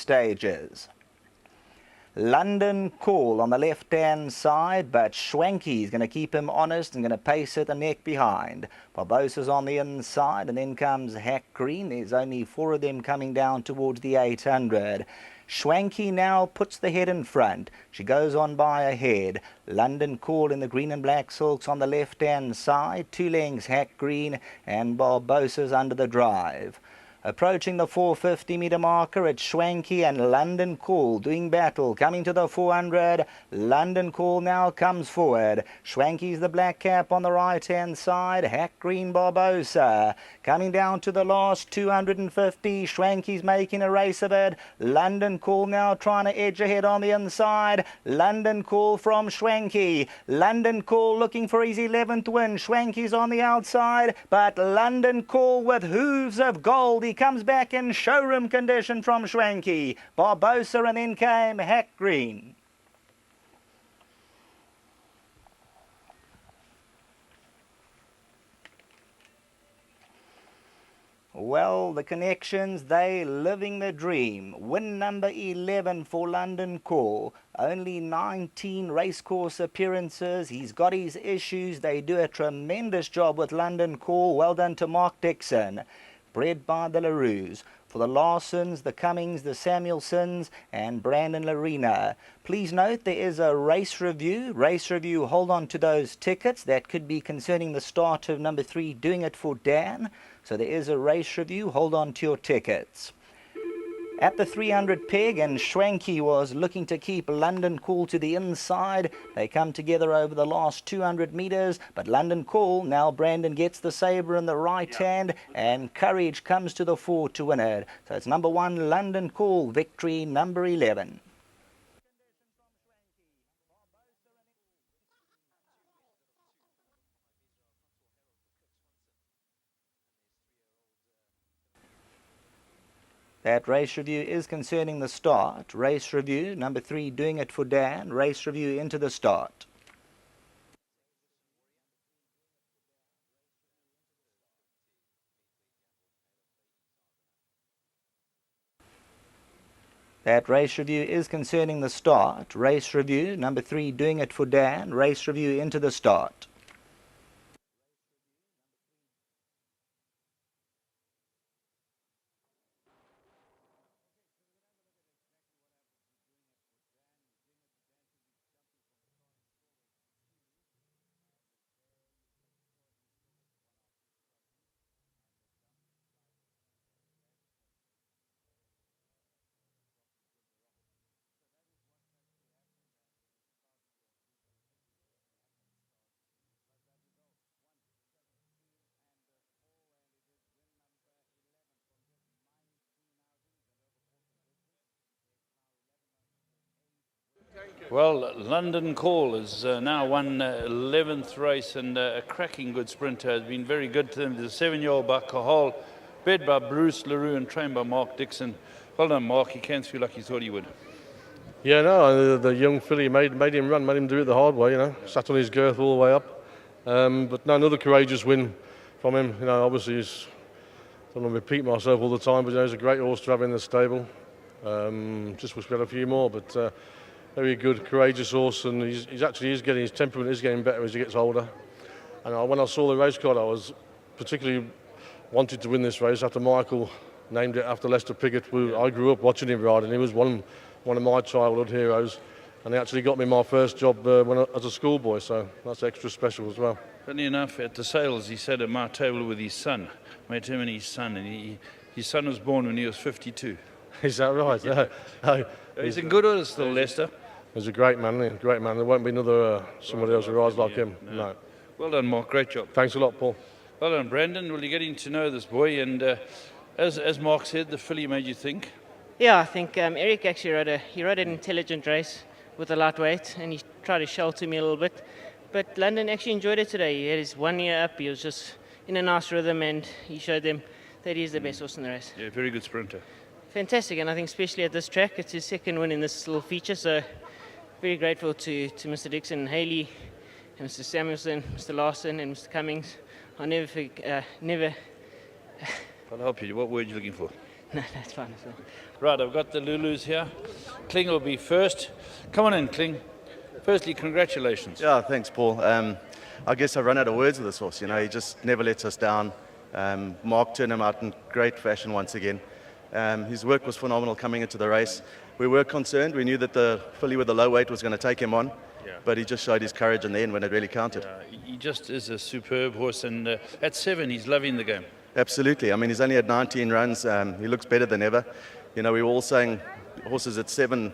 stages. London Call on the left-hand side, but Schwanke's going to keep him honest and going to pace at the neck behind. Barbosa's on the inside, and then comes Hack Green. There's only 4 of them coming down towards the 800. Schwanke now puts the head in front. She goes on by ahead. London Call in the green and black silks on the left-hand side. 2 lengths Hack Green, and Barbosa's under the drive. Approaching the 450-meter marker, it's Schwanke and London Call doing battle. Coming to the 400, London Call now comes forward. Schwanke's the black cap on the right-hand side. Hack Green, Barbosa. Coming down to the last 250, Schwanke's making a race of it. London Call now trying to edge ahead on the inside. London Call from Schwanke. London Call looking for his 11th win. Schwanke's on the outside, but London Call with hooves of gold. He comes back in showroom condition from Schwanke. Barbosa, and then came Hack Green. Well, the connections, they living the dream. Win number 11 for London Call. Only 19 racecourse appearances. He's got his issues. They do a tremendous job with London Call. Well done to Mark Dixon. Bred by the LaRues. For the Larsons, the Cummings, the Samuelsons, and Brandon Larena. Please note there is a race review. Race review, hold on to those tickets. That could be concerning the start of number 3, Doing It for Dan. So there is a race review. Hold on to your tickets. At the 300 peg, and Schwanke was looking to keep London Call to the inside. They come together over the last 200 metres, but London Call, now Brandon gets the sabre in the right hand, and Courage comes to the fore to win it. So it's number 1, London Call, victory number 11. That race review is concerning the start. Race review, number 3, Doing It for Dan. Race review into the start. That race review is concerning the start. Race review, number 3, Doing It for Dan. Race review into the start. Well, London Call has now won 11th race, and a cracking good sprinter. Has been very good to them. There's a 7-year-old by Cahal, bred by Bruce LaRue and trained by Mark Dixon. Well done, Mark. He came through like he thought he would. Yeah, no, the young filly made him run, made him do it the hard way, you know. Sat on his girth all the way up. But no, another courageous win from him. You know, obviously, I don't want to repeat myself all the time, but you know, he's a great horse to have in the stable. Just wish we had a few more, but very good, courageous horse, and he's actually getting, his temperament is getting better as he gets older. And when I saw the race card, I was particularly wanted to win this race after Michael named it after Lester Piggott. I grew up watching him ride, and he was one of my childhood heroes. And he actually got me my first job as a schoolboy, so that's extra special as well. Funny enough, at the sales, he sat at my table with his son. Met him and his son, and his son was born when he was 52. Is that right? Yeah. He's in good order still, Lester. He's a great man, great man. There won't be another somebody else who rides like him. No. Well done, Mark. Great job. Thanks a lot, Paul. Well done, Brandon. Well, you're getting to know this boy, and as Mark said, the filly made you think. Yeah, I think Eric actually rode an intelligent race with a lightweight, and he tried to shelter me a little bit. But London actually enjoyed it today. He had his 1 year up. He was just in a nice rhythm, and he showed them that he's the best horse in the race. Yeah, very good sprinter. Fantastic, and I think especially at this track, it's his second win in this little feature, so very grateful to Mr. Dixon and Haley, and Mr. Samuelson, Mr. Larson, and Mr. Cummings. I'll never I'll help you. What word are you looking for? No, that's fine as well. Right, I've got the Lulus here. Kling will be first. Come on in, Kling. Firstly, congratulations. Yeah, thanks, Paul. I guess I've run out of words with this horse. You know, he just never lets us down. Mark turned him out in great fashion once again. His work was phenomenal coming into the race. We were concerned. We knew that the filly with the low weight was going to take him on, but he just showed his courage in the end when it really counted. He just is a superb horse, and at 7, he's loving the game. Absolutely. I mean, he's only had 19 runs. He looks better than ever. You know, we were all saying horses at 7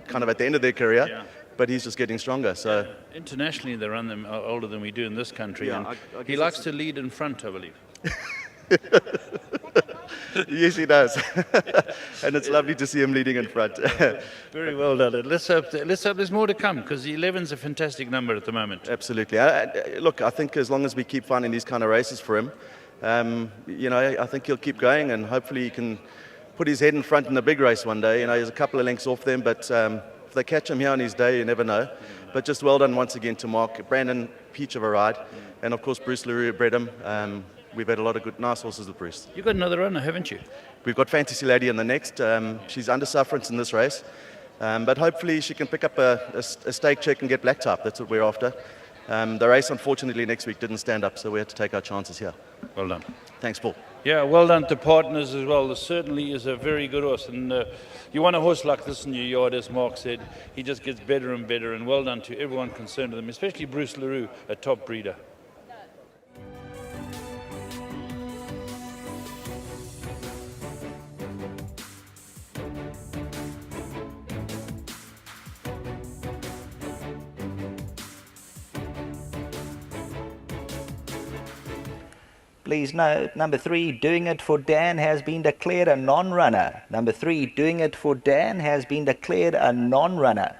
kind of at the end of their career, but he's just getting stronger. So internationally, they run them older than we do in this country, and I he likes to lead in front, I believe. Yes, he does. And it's lovely to see him leading in front. Very well done. Let's hope there's more to come, because 11's a fantastic number at the moment. Absolutely. Look, I think as long as we keep finding these kind of races for him, you know, I think he'll keep going, and hopefully he can put his head in front in a big race one day. You know, he's a couple of lengths off them, but if they catch him here on his day, you never know. But just well done once again to Mark. Brandon, peach of a ride. And of course, Bruce LaRue bred him. We've had a lot of good, nice horses with Bruce. You've got another runner, haven't you? We've got Fantasy Lady in the next. She's under sufferance in this race. But hopefully she can pick up a stake check and get black type. That's what we're after. The race, unfortunately, next week didn't stand up, so we had to take our chances here. Well done. Thanks, Paul. Yeah, well done to partners as well. This certainly is a very good horse, and you want a horse like this in your yard, as Mark said. He just gets better and better, and well done to everyone concerned with him, especially Bruce LaRue, a top breeder. Please note, number 3, Doing It for Dan, has been declared a non-runner. Number 3, Doing It for Dan, has been declared a non-runner.